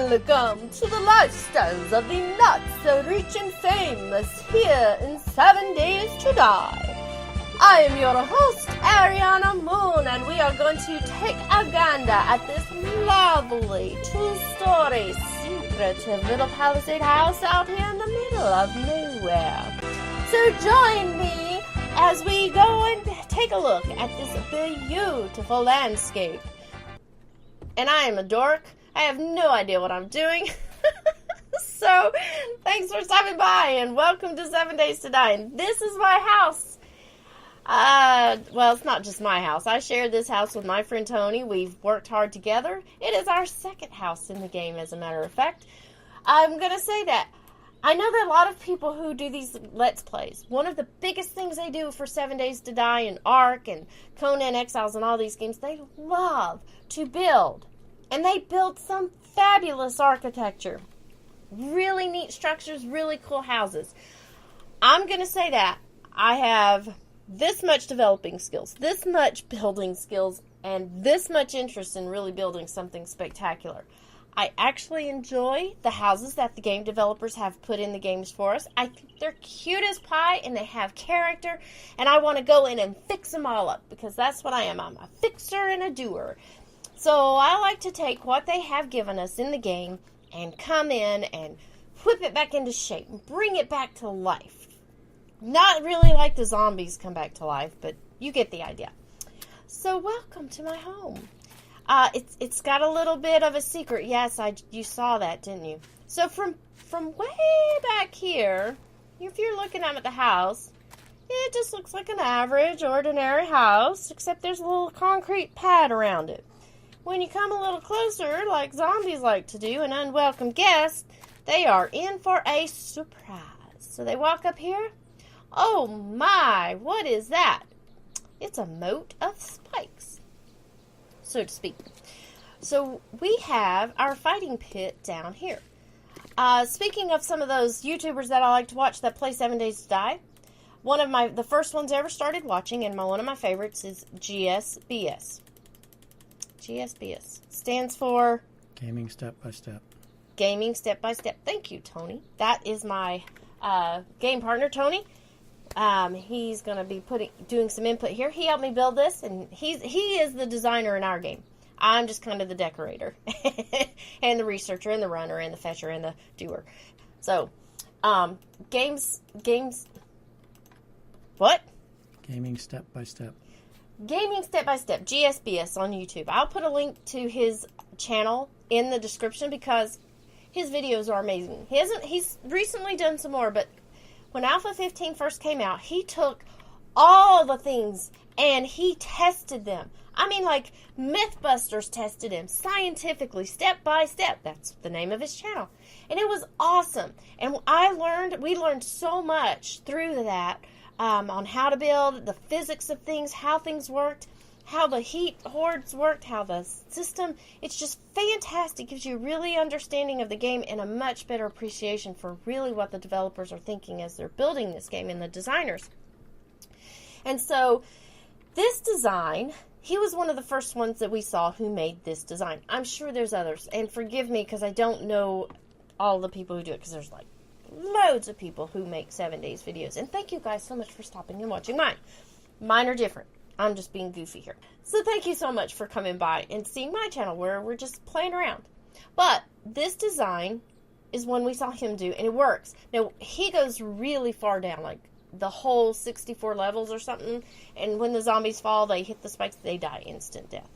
Welcome to the lifestyles of the not-so-rich and famous here in 7 Days to Die. I am your host, Ariyanna Moon, and we are going to take a gander at this lovely two-story secretive little palisade house out here in the middle of nowhere. So join me as we go and take a look at this beautiful landscape. And I am a dork. I have no idea what I'm doing. So, thanks for stopping by and welcome to 7 Days to Die. And this is my house. Well, it's not just my house. I shared this house with my friend Tony. We've worked hard together. It is our second house in the game, as a matter of fact. I'm going to say that I know that a lot of people who do these Let's Plays, one of the biggest things they do for 7 Days to Die and Ark and Conan Exiles and all these games, they love to build. And they build some fabulous architecture. Really neat structures, really cool houses. I'm going to say that I have this much developing skills, this much building skills, and this much interest in really building something spectacular. I actually enjoy the houses that the game developers have put in the games for us. I think they're cute as pie and they have character, and I want to go in and fix them all up because that's what I am. I'm a fixer and a doer. So I like to take what they have given us in the game and come in and whip it back into shape, bring it back to life. Not really like the zombies come back to life, but you get the idea. So welcome to my home. It's got a little bit of a secret. Yes, you saw that, didn't you? So from way back here, if you're looking at the house, it just looks like an average, ordinary house, except there's a little concrete pad around it. When you come a little closer, like zombies like to do, an unwelcome guest, they are in for a surprise. So they walk up here. Oh my, what is that? It's a moat of spikes, so to speak. So we have our fighting pit down here. Speaking of some of those YouTubers that I like to watch that play 7 Days to Die, the first ones I ever started watching, and one of my favorites is GSBS. GSBS stands for Gaming Step by Step. Gaming Step by Step. Thank you, Tony. That is my game partner, Tony. He's going to be doing some input here. He helped me build this, and he is the designer in our game. I'm just kind of the decorator, and the researcher, and the runner, and the fetcher, and the doer. So, games. What? Gaming Step by Step. Gaming Step by Step, GSBS on YouTube. I'll put a link to his channel in the description because his videos are amazing. He's recently done some more, but when Alpha 15 first came out, he took all the things and he tested them. I mean, like Mythbusters tested him scientifically, step by step. That's the name of his channel. And it was awesome. And we learned so much through that. On how to build, the physics of things, how things worked, how the heat hordes worked, how the system, it's just fantastic. It gives you really understanding of the game and a much better appreciation for really what the developers are thinking as they're building this game and the designers. And so this design, he was one of the first ones that we saw who made this design. I'm sure there's others, and forgive me because I don't know all the people who do it because there's like loads of people who make 7 Days videos. And thank you guys so much for stopping and watching mine. Mine are different. I'm just being goofy here. So thank you so much for coming by and seeing my channel where we're just playing around. But this design is one we saw him do, and it works. Now, he goes really far down, like the whole 64 levels or something. And when the zombies fall, they hit the spikes, they die instant death.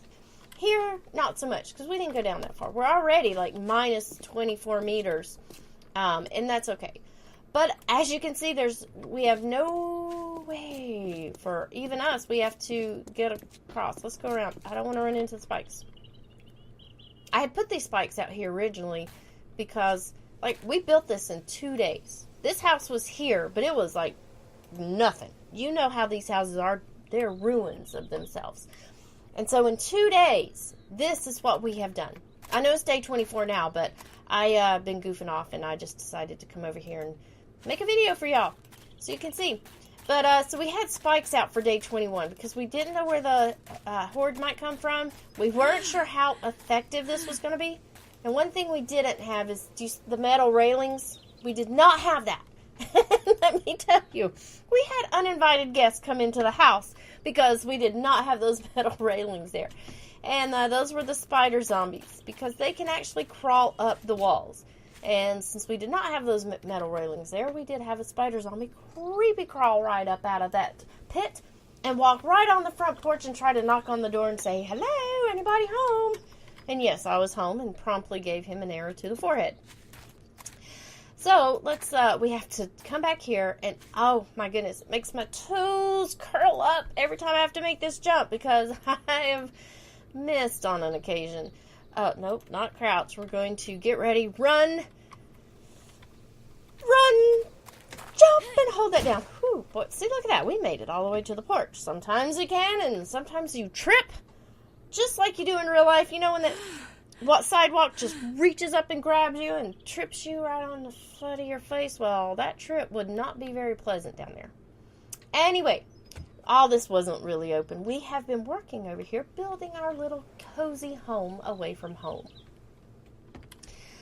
Here, not so much, because we didn't go down that far. We're already like minus 24 meters. And that's okay. But as you can see, we have no way for even us. We have to get across. Let's go around. I don't want to run into the spikes. I had put these spikes out here originally because, like, we built this in 2 days. This house was here, but it was like nothing. You know how these houses are. They're ruins of themselves. And so in 2 days, this is what we have done. I know it's day 24 now, but I've been goofing off, and I just decided to come over here and make a video for y'all so you can see. But, so we had spikes out for day 21 because we didn't know where the horde might come from. We weren't sure how effective this was going to be. And one thing we didn't have is the metal railings. We did not have that. Let me tell you, we had uninvited guests come into the house because we did not have those metal railings there. And those were the spider zombies, because they can actually crawl up the walls. And since we did not have those metal railings there, we did have a spider zombie creepy crawl right up out of that pit and walk right on the front porch and try to knock on the door and say, "Hello, anybody home?" And yes, I was home and promptly gave him an arrow to the forehead. So let's, we have to come back here, and oh my goodness, it makes my toes curl up every time I have to make this jump because I have missed on an occasion. Nope, not crouch. We're going to get ready, run, jump, and hold that down. Whew, boy, see, look at that. We made it all the way to the porch. Sometimes you can, and sometimes you trip, just like you do in real life. You know when that sidewalk just reaches up and grabs you and trips you right on the side of your face? Well, that trip would not be very pleasant down there. Anyway, all this wasn't really open. We have been working over here building our little cozy home away from home.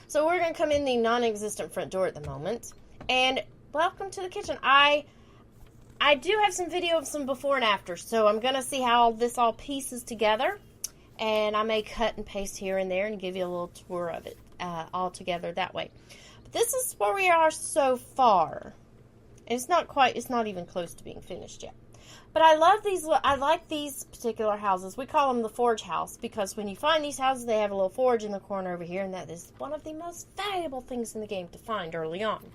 So we're going to come in the non-existent front door at the moment. And welcome to the kitchen. I do have some video of some before and after, so I'm going to see how this all pieces together. And I may cut and paste here and there and give you a little tour of it all together that way. But this is where we are so far. It's not even close to being finished yet. But I love these, I like these particular houses. We call them the forge house because when you find these houses, they have a little forge in the corner over here, and that is one of the most valuable things in the game to find early on.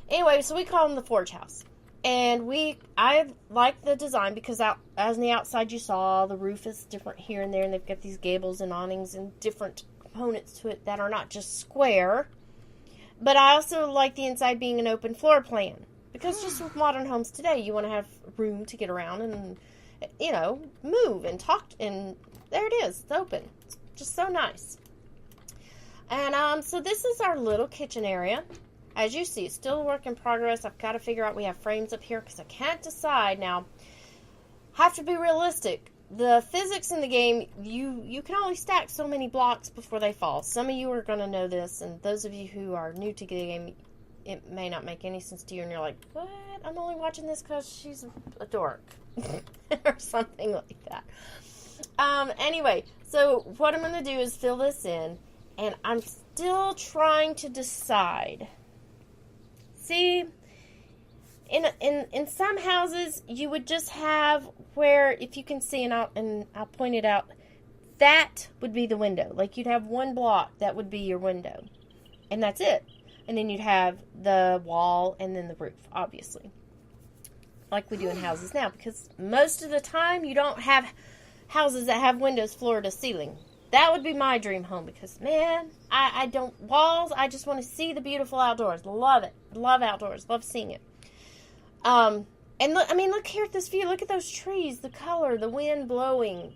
Anyway, so we call them the forge house. And I like the design because as on the outside you saw, the roof is different here and there, and they've got these gables and awnings and different components to it that are not just square. But I also like the inside being an open floor plan. Because just with modern homes today, you want to have room to get around and, move and talk. And there it is. It's open. It's just so nice. And so this is our little kitchen area. As you see, it's still a work in progress. I've got to figure out we have frames up here because I can't decide. Now, have to be realistic. The physics in the game, you can only stack so many blocks before they fall. Some of you are going to know this, and those of you who are new to the game, it may not make any sense to you, and you're like, what? I'm only watching this because she's a dork. Or something like that. Anyway, so what I'm going to do is fill this in, and I'm still trying to decide. See, in some houses, you would just have where, if you can see, and I'll point it out, that would be the window. Like, you'd have one block, that would be your window. And that's it. And then you'd have the wall and then the roof, obviously. Like we do in houses now. Because most of the time, you don't have houses that have windows floor to ceiling. That would be my dream home. Because, man, I don't... Walls, I just want to see the beautiful outdoors. Love it. Love outdoors. Love seeing it. And look here at this view. Look at those trees. The color, the wind blowing.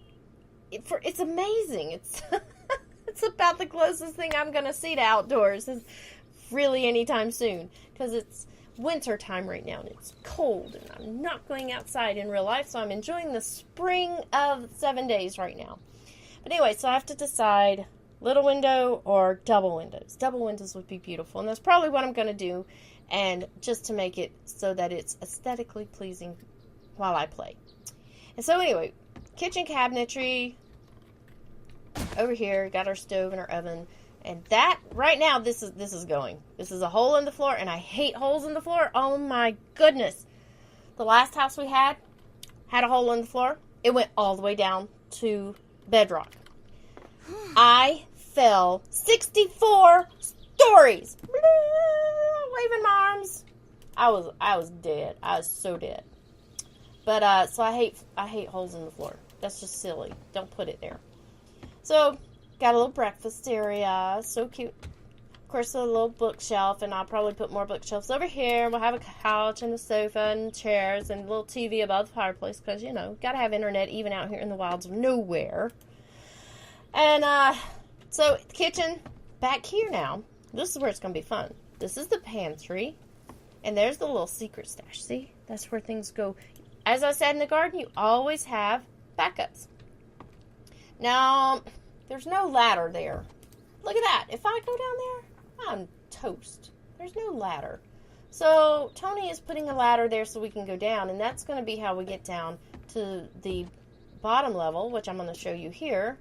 It's amazing. It's... It's about the closest thing I'm going to see to outdoors. Is really anytime soon, because it's winter time right now and it's cold and I'm not going outside in real life, so I'm enjoying the spring of 7 days right now. But anyway, so I have to decide little window or double windows. Double windows would be beautiful, and that's probably what I'm going to do, and just to make it so that it's aesthetically pleasing while I play. And so anyway, kitchen cabinetry over here, got our stove and our oven. And that, right now, this is going. This is a hole in the floor, and I hate holes in the floor. Oh, my goodness. The last house we had a hole in the floor. It went all the way down to bedrock. I fell 64 stories. Waving my arms. I was dead. I was so dead. But, so I hate holes in the floor. That's just silly. Don't put it there. So... got a little breakfast area. So cute. Of course, a little bookshelf, and I'll probably put more bookshelves over here. We'll have a couch and a sofa and chairs and a little TV above the fireplace because, gotta have internet even out here in the wilds of nowhere. And, so, the kitchen, back here now. This is where it's going to be fun. This is the pantry, and there's the little secret stash. See? That's where things go. As I said in the garden, you always have backups. Now... there's no ladder there. Look at that. If I go down there, I'm toast. There's no ladder. So Tony is putting a ladder there so we can go down, and that's going to be how we get down to the bottom level, which I'm going to show you here.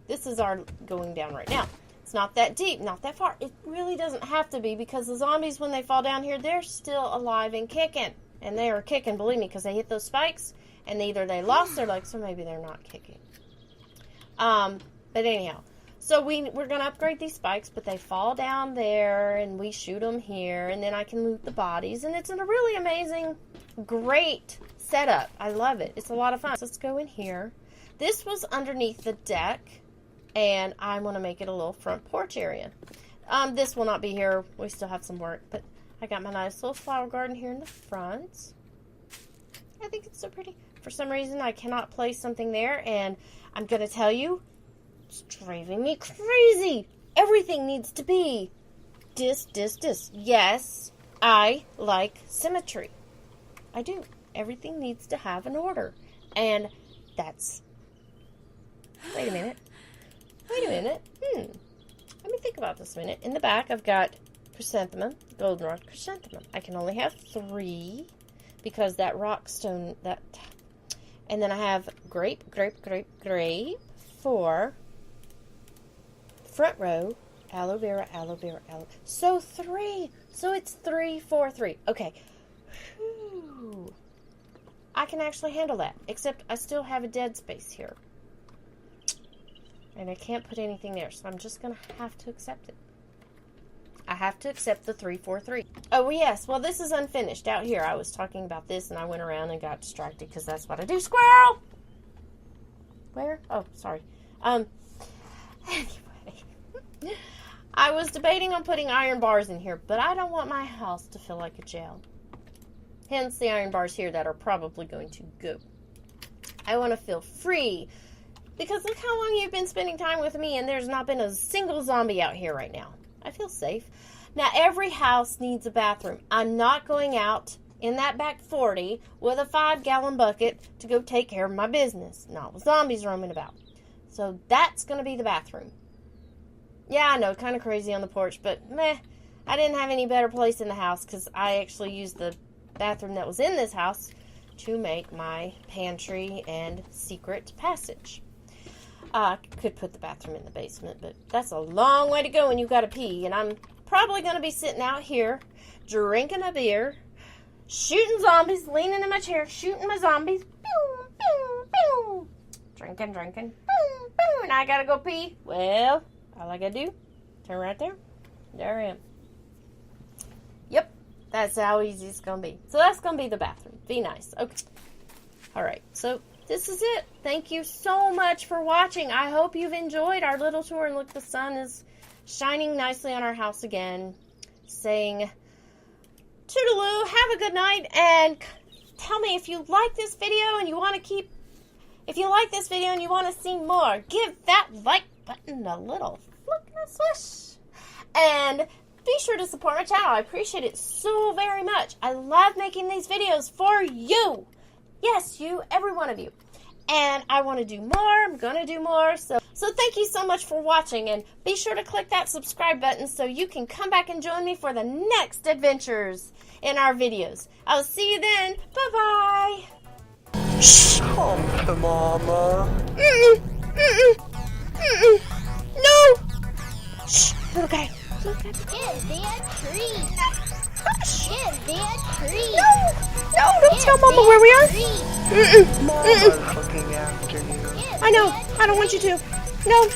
This is our going down right now. It's not that deep, not that far. It really doesn't have to be, because the zombies, when they fall down here, they're still alive and kicking. And they are kicking, believe me, because they hit those spikes, and either they lost their legs or maybe they're not kicking. But anyhow, so we're going to upgrade these spikes, but they fall down there, and we shoot them here, and then I can loot the bodies, and it's a really amazing, great setup. I love it. It's a lot of fun. So let's go in here. This was underneath the deck, and I want to make it a little front porch area. This will not be here. We still have some work, but I got my nice little flower garden here in the front. I think it's so pretty. For some reason, I cannot place something there, and I'm going to tell you, it's driving me crazy. Everything needs to be this. Yes, I like symmetry. I do. Everything needs to have an order, and that's... Wait a minute. Let me think about this a minute. In the back, I've got chrysanthemum, goldenrod chrysanthemum. I can only have 3 because that rock stone, and then I have grape, 4, front row, aloe vera. So 3. So it's 3, 4, 3. Okay. Whew. I can actually handle that, except I still have a dead space here. And I can't put anything there, so I'm just going to have to accept it. I have to accept the 3, 4, 3. Oh, yes. Well, this is unfinished. Out here, I was talking about this, and I went around and got distracted, because that's what I do. Squirrel! Where? Oh, sorry. Anyway. I was debating on putting iron bars in here, but I don't want my house to feel like a jail. Hence the iron bars here that are probably going to go. I want to feel free. Because look how long you've been spending time with me, and there's not been a single zombie out here right now. I feel safe. Now, every house needs a bathroom. I'm not going out in that back 40 with a 5-gallon bucket to go take care of my business. Not with zombies roaming about. So that's going to be the bathroom. Yeah, I know, kind of crazy on the porch, but meh. I didn't have any better place in the house because I actually used the bathroom that was in this house to make my pantry and secret passage. I could put the bathroom in the basement, but that's a long way to go when you got to pee. And I'm probably going to be sitting out here, drinking a beer, shooting zombies, leaning in my chair, shooting my zombies. Pew, pew, pew. Drinking. Pew, pew. And I got to go pee. Well, all I got to do, turn right there. There I am. Yep, that's how easy it's going to be. So that's going to be the bathroom. Be nice. Okay. All right, so... this is it. Thank you so much for watching. I hope you've enjoyed our little tour. And look, the sun is shining nicely on our house again. Saying, toodaloo, have a good night. And tell me if you like this video and you want to see more, give that like button a little flick and a swish. And be sure to support my channel. I appreciate it so very much. I love making these videos for you. Yes, you, every one of you. And I want to do more. I'm going to do more. So thank you so much for watching. And be sure to click that subscribe button so you can come back and join me for the next adventures in our videos. I'll see you then. Bye-bye. Come to Mama. No. Shh, little guy. Give me a treat. Give me a treat. No, don't tell Mama where we are. Mama's looking after you. I know. I don't want you to. No.